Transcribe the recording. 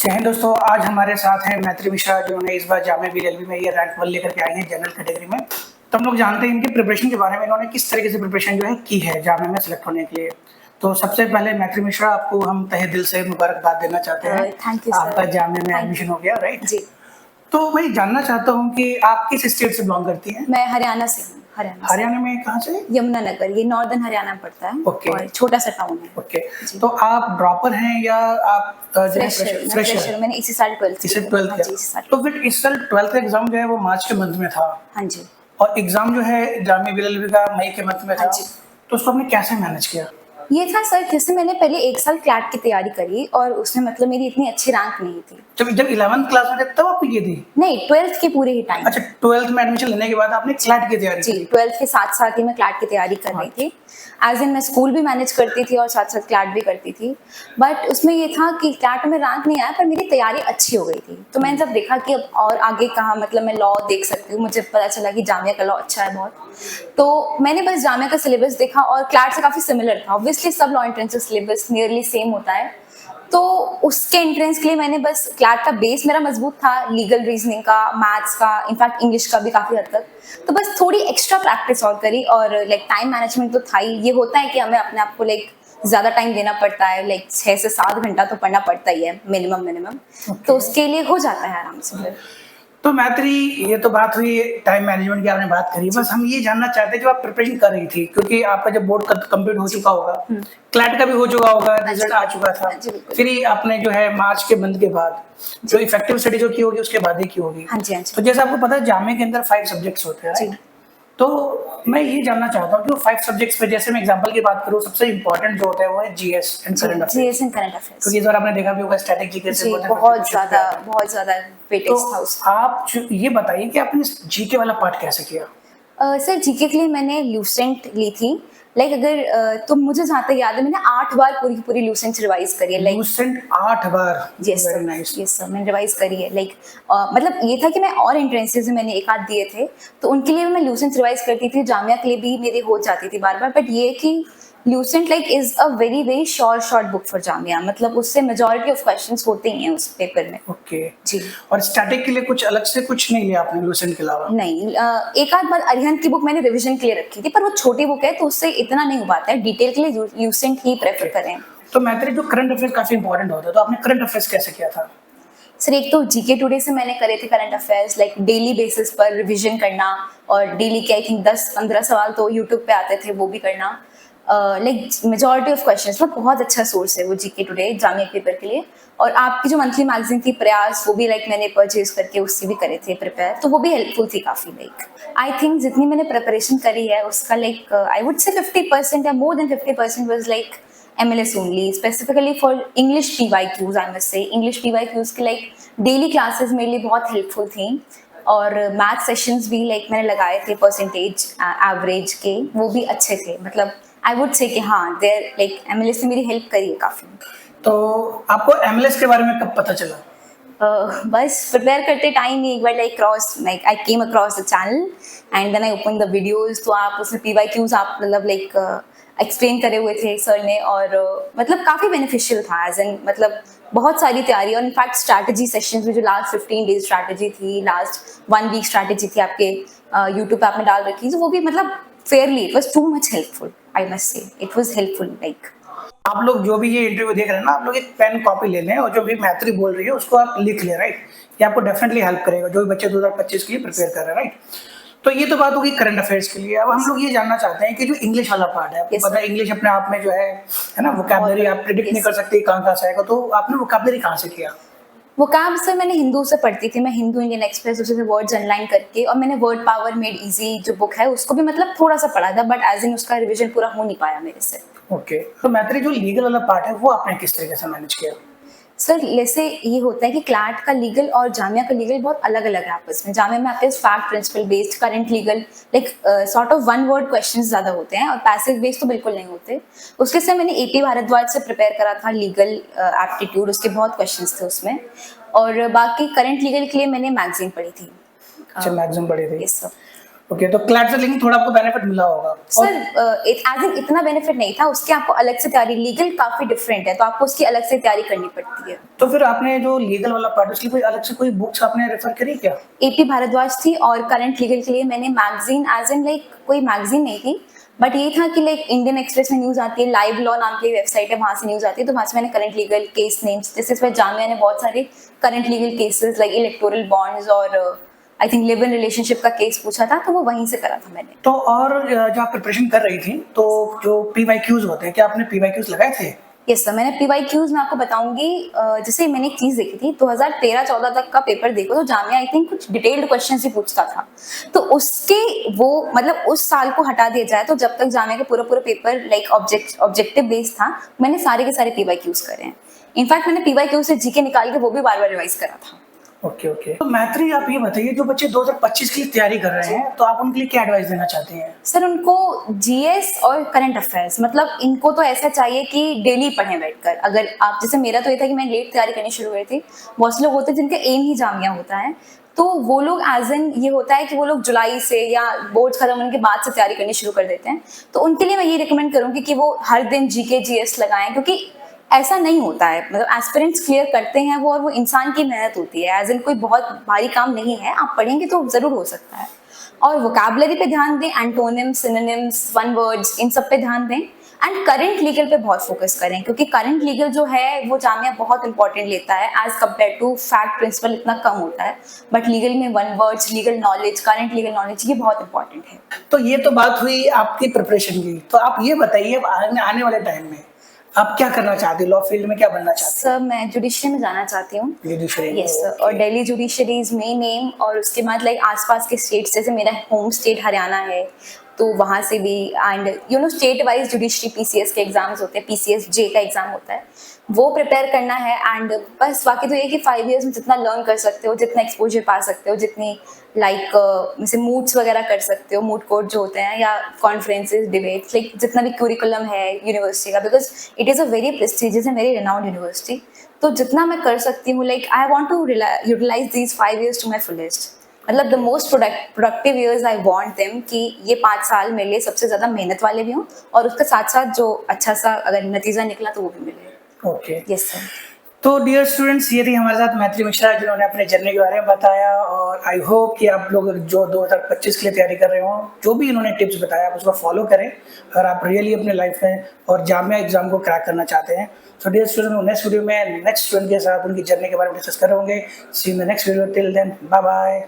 जय हिंद दोस्तों, आज हमारे साथ हैं मैत्री मिश्रा, जिन्होंने इस बार जामिया बीएलबी में ये रैंक 1 लेकर के आए हैं जनरल कैटेगरी में। तो हम लोग जानते हैं इनके प्रिपरेशन के बारे में, इन्होंने किस तरीके से प्रिपरेशन जो है की है जामिया में सेलेक्ट होने के लिए। तो सबसे पहले मैत्री मिश्रा, आपको हम तहे दिल से मुबारकबाद देना चाहते हैं। थैंक यू आपका जामिया में एडमिशन हो गया, राइट जी। तो मैं जानना चाहता हूँ कि आप किस स्टेट से बिलोंग करती हैं? मैं हरियाणा से हूँ। हरियाणा में कहाँ से? यमुनानगर, ये नॉर्दर्न हरियाणा में पड़ता है। ओके। और छोटा सा टाउन है। ओके, तो आप ड्रॉपर हैं या आप फ्रेशर? मैंने इसी साल 12th किया। तो फिर इस साल 12th का एग्जाम जो है वो मार्च के मंथ में था। हाँ जी। और एग्जाम जो है जामिया बीएलबी का मई के मंथ में था। हाँ जी। तो उसको आपने कैसे मैनेज किया? ये था सर, जैसे मैंने पहले 1 साल क्लैट की तैयारी करी और उसमें मतलब मेरी इतनी अच्छी रैंक नहीं थी। जब 11th क्लास में थे तब आपने की थी? नहीं, 12th के पूरे ही टाइम। अच्छा, 12th में एडमिशन लेने के बाद आपने क्लैट की तैयारी जी, 12th के साथ साथ ही मैं क्लैट की तैयारी कर रही थी। एज इन मैं स्कूल भी मैनेज करती थी और साथ साथ क्लैट भी करती थी। बट उसमें ये था कि क्लैट में रैंक नहीं आया, पर मेरी तैयारी अच्छी हो गई थी। तो मैंने जब देखा कि अब और आगे कहाँ, मतलब मैं लॉ देख सकती हूँ, मुझे पता चला कि जामिया का लॉ अच्छा है बहुत। तो मैंने बस जामिया का सिलेबस देखा और क्लैट से काफ़ी सिमिलर था। ऑब्वियसली सब law entrance syllabus nearly same होता है, तो उसके एंट्रेंस के लिए मैंने बस क्लैट का बेस मेरा मजबूत था, लीगल रीजनिंग का, मैथ्स का, इनफैक्ट इंग्लिश का भी काफ़ी हद तक। तो बस थोड़ी एक्स्ट्रा प्रैक्टिस और करी और लाइक टाइम मैनेजमेंट तो था ही। ये होता है कि हमें अपने आप को लाइक ज़्यादा टाइम देना पड़ता है, लाइक 6 से 7 घंटा तो पढ़ना पड़ता ही है मिनिमम। तो उसके लिए हो जाता है आराम से। तो मैत्री, ये तो बात हुई टाइम मैनेजमेंट की, आपने बात करी। बस हम ये जानना चाहते हैं जो आप प्रिपरेशन कर रही थी, क्योंकि आपका जब बोर्ड कंप्लीट हो चुका होगा, क्लैट का भी हो चुका होगा, रिजल्ट आ चुका था, फिर ही आपने जो है मार्च के बंद के बाद जो इफेक्टिव स्टडी जो की होगी उसके बाद ही की होगी। तो जैसे आपको पता है जामिया के अंदर 5 सब्जेक्ट्स होते हैं, तो मैं ये जानना चाहता हूँ कि 5 सब्जेक्ट्स पे, जैसे मैं एग्जांपल की बात करूँ, सबसे इंपॉर्टेंट जो होता है वो है जीएस एंड करंट अफेयर्स। क्योंकि इस बार आपने देखा भी होगा स्टैटिक जीके से बहुत ज्यादा वेटेज था उसका। आप ये बताइए कि आपने जीके वाला पार्ट कैसे किया? सर, जीके के लिए मैंने लूसेंट ली थी। लाइक अगर तो मुझे जहाँ तक याद है, मैंने 8 बार पूरी लूसेंट रिवाइज करी है। लाइक लूसेंट 8 बार? यस सर, मैंने रिवाइज करी है। लाइक मतलब ये था कि मैं और एंट्रेंसेस मैंने एक आध दिए थे, तो उनके लिए मैं लूसेंट रिवाइज करती थी। जामिया के लिए भी मेरी हो जाती थी बार बार। बट ये कि Lucent like is a very short book for Jamia, मतलब उससे मेजॉरिटी ऑफ क्वेश्चंस होते ही हैं उस पेपर में। ओके जी। और स्टैटिक के लिए कुछ अलग से कुछ नहीं लिया आपने लूसेंट के अलावा? नहीं, एक आध बार अरिहंत की बुक मैंने रिवीजन के लिए रखी थी, पर वो छोटी बुक है तो उससे इतना नहीं हो पाता है। डिटेल के लिए लूसेंट ही प्रेफर करें। तो मैत्री, जो करंट अफेयर काफी इंपॉर्टेंट होता है, तो आपने करंट अफेयर्स कैसे किया था? सर, एक तो जीके टुडे से मैंने करे थे current affairs, like daily basis पर रिवीजन करना, और डेली के आई थिंक 10-15 सवाल तो यूट्यूब पे आते थे, वो भी करना। लाइक मेजॉरिटी ऑफ क्वेश्चंस, मतलब बहुत अच्छा सोर्स है वो जीके टुडे जामिया पेपर के लिए। और आपकी जो मंथली मैगजीन थी प्रयास, वो भी लाइक मैंने परचेज करके उससे भी करे थे प्रिपेयर, तो वो भी हेल्पफुल थी काफ़ी। लाइक आई थिंक जितनी मैंने प्रिपरेशन करी है उसका लाइक आई वुड से 50% या more than 50% was like MLS only, specifically for English PYQs, I must say. English PYQs की like daily classes मेरे लिए बहुत helpful थी, और मैथ सेशंस भी लाइक मैंने लगाए थे परसेंटेज एवरेज के, वो भी अच्छे थे। मतलब आई वुड से कि हाँ, देयर लाइक MLS ने मेरी हेल्प करी है काफ़ी। तो आपको MLS के बारे में कब पता चला? बस प्रिपेयर करते टाइम ही एक बार like I came across the channel and then I open the videos. तो आप उसमें PYQs आप मतलब लाइक एक्सप्लेन करे हुए थे सर ने, और मतलब काफ़ी बेनिफिशियल था। एज एन मतलब बहुत सारी तैयारी, और इनफैक्ट स्ट्रैटेजी सेशंस में जो लास्ट 15 डेज स्ट्रैटेजी थी, लास्ट 1 वीक स्ट्रैटेजी थी आपके यूट्यूब पे आपने डाल रखी, तो वो भी मतलब Fairlie it was too much helpful. I must say it was helpful. Like आप लोग जो भी ये इंटरव्यू देख रहे हैं ना, आप लोग एक पेन कॉपी ले लें और जो भी मैत्री बोल रही है उसको आप लिख लें, राइट? ये आपको डेफिनेटली हेल्प करेगा, जो भी बच्चे 2025 के लिए प्रिपेयर कर रहे हैं, राइट? तो ये तो बात होगी करंट अफेयर्स के लिए। अब हम लोग ये जानना चाहते हैं कि जो इंग्लिश वाला पार्ट है, आपको पता है इंग्लिश अपने आप में जो है ना, वोकैबुलरी आप प्रेडिक्ट नहीं कर सकते कहाँ से आएगा, तो आपने वोकैबुलरी कहाँ से किया? वोकैब से मैंने हिंदू से पढ़ती थी, मैं हिंदू इंडियन एक्सप्रेस उसे वर्ड्स अनलाइन करके, और मैंने वर्ड पावर मेड इजी जो बुक है उसको भी मतलब थोड़ा सा पढ़ा था, बट एज इन उसका रिवीजन पूरा हो नहीं पाया मेरे से। ओके, तो मैत्री, जो लीगल वाला पार्ट है वो आपने किस तरीके से मैनेज किया? सर, जैसे ये होता है कि क्लैट का लीगल और जामिया का लीगल बहुत अलग अलग है आपस में। जामिया में आपके fact principle based current legal like sort of one word questions ज़्यादा होते हैं, और पैसिव बेस्ड तो बिल्कुल नहीं होते। उसके से मैंने AP भारद्वाज से प्रिपेयर करा था लीगल एप्टीट्यूड, उसके बहुत क्वेश्चंस थे उसमें। और बाकी करंट लीगल के लिए मैंने मैगजीन पढ़ी थी। अच्छा, मैगजीन पढ़ी थी। Yes sir. ओके, तो क्लैट से लेकिन थोड़ा आपको बेनिफिट मिला होगा। सर एज इन इतना बेनिफिट नहीं था, उसके आपको अलग से तैयारी, लीगल काफी डिफरेंट है तो आपको उसकी अलग से तैयारी करनी पड़ती है। तो फिर आपने जो लीगल वाला पार्ट, उसकी कोई अलग से कोई बुक्स आपने रेफर करी क्या? एपी भारद्वाज थी, और करंट लीगल के लिए मैंने मैगजीन, एज इन लाइक कोई मैगजीन नहीं थी, बट ये था कि लाइक इंडियन एक्सप्रेस में न्यूज आती है, लाइव लॉ नाम की वेबसाइट है, वहां से न्यूज आती है, तो वहां से मैंने करंट लीगल केस नेम्स, जैसे इस बार जामिया ने बहुत सारे current legal cases like electoral bonds और I think live in relationship का केस पूछा था, तो वो वहीं से करा था मैंने। तो और जो आप प्रिपरेशन कर रही थी, तो जो PYQs होते हैं, क्या आपने PYQs लगाए थे? यस सर, मैंने PYQs में आपको बताऊंगी, जैसे मैंने एक चीज देखी थी 2013-14 तक का पेपर देखो तो जामिया आई थिंक कुछ डिटेल्ड क्वेश्चन ही पूछता था, तो उसके वो मतलब उस साल को हटा दिया जाए तो जब तक जामिया का पूरा पेपर लाइक ऑब्जेक्टिव बेस्ड था, मैंने सारे के सारे PYQs करे हैं। इनफैक्ट मैंने PYQ से जीके निकाल के वो भी बार बार रिवाइज करा था। Okay okay. तो मैत्री, आप ये बताइए, जो बच्चे 2025 के लिए तैयारी कर रहे हैं, तो आप उनके लिए क्या एडवाइस देना चाहते हैं? सर उनको जीएस और करंट अफेयर्स, मतलब इनको तो ऐसा चाहिए कि डेली पढ़ें बैठकर। अगर आप, जैसे मेरा तो ये था कि मैं लेट तैयारी करनी शुरू करी थी, बहुत से लोग होते हैं जिनका एम ही जामिया होता है, तो वो लोग एज एन ये होता है कि वो लोग जुलाई से या बोर्ड खत्म होने के बाद से तैयारी करनी शुरू कर देते हैं, तो उनके लिए मैं ये रिकमेंड करूँगी कि वो हर दिन जीके जीएस लगाएं, क्योंकि ऐसा नहीं होता है, मतलब एस्पिरेंट्स क्लियर करते हैं वो, और वो इंसान की मेहनत होती है, एज इन कोई बहुत भारी काम नहीं है, आप पढ़ेंगे तो जरूर हो सकता है। और वोकैबुलरी पे ध्यान दें, एंटोनिम्स, सिनोनिम्स, वन वर्ड्स, इन सब पे ध्यान दें, एंड करंट लीगल पे बहुत फोकस करें, क्योंकि करंट लीगल जो है वो जामिया बहुत इंपॉर्टेंट लेता है as compared to fact principle, इतना कम होता है, बट लीगल में one words, legal knowledge, current legal knowledge, ये बहुत इंपॉर्टेंट है। तो ये तो बात हुई आपकी प्रिपरेशन की, तो आप ये बताइए, अब आने वाले टाइम में आप क्या करना चाहते हैं? लॉ फील्ड में क्या बनना चाहते सर मैं जुडिशरी में जाना चाहती हूँ। हैं? जुडिशरी। यस सर, और Delhi judiciary is main M, और उसके बाद लाइक आसपास के स्टेट्स, जैसे मेरा होम स्टेट हरियाणा है, तो वहाँ से भी, and you know state wise judiciary PCS के एग्जाम्स होते हैं, PCSJ का एग्जाम होता है, वो प्रिपेयर करना है। एंड बस बाकी तो ये कि 5 years में जितना लर्न कर सकते हो, जितना एक्सपोजर पा सकते हो, जितनी लाइक जैसे मूड्स वगैरह कर सकते हो, मूड कोर्ट जो होते हैं, या कॉन्फ्रेंसेज, डिबेट्स, लाइक जितना भी क्यूरिकुलम है यूनिवर्सिटी का, because it is a very prestigious and very renowned university, तो जितना मैं कर सकती हूँ, like I want to utilise these 5 years to my fullest, मतलब the most productive years I want them, कि ये 5 साल मेरे लिए सबसे ज़्यादा मेहनत वाले भी हों, और उसके साथ साथ जो अच्छा सा अगर नतीजा निकला तो वो भी मिले। ओके। Yes sir. तो डियर स्टूडेंट्स, ये थी हमारे साथ मैत्री मिश्रा, जिन्होंने अपने जर्नी के बारे में बताया, और आई होप कि आप लोग जो 2025 के लिए तैयारी कर रहे हो, जो भी इन्होंने टिप्स बताया आप उसको फॉलो करें, अगर आप रियली अपने लाइफ में और जामिया एग्जाम को क्रैक करना चाहते हैं। So dear student, next video में नेक्स्ट स्टूडेंट के साथ उनकी जर्नी के बारे में डिस्कस करेंगे। See you in the next video, till then bye bye.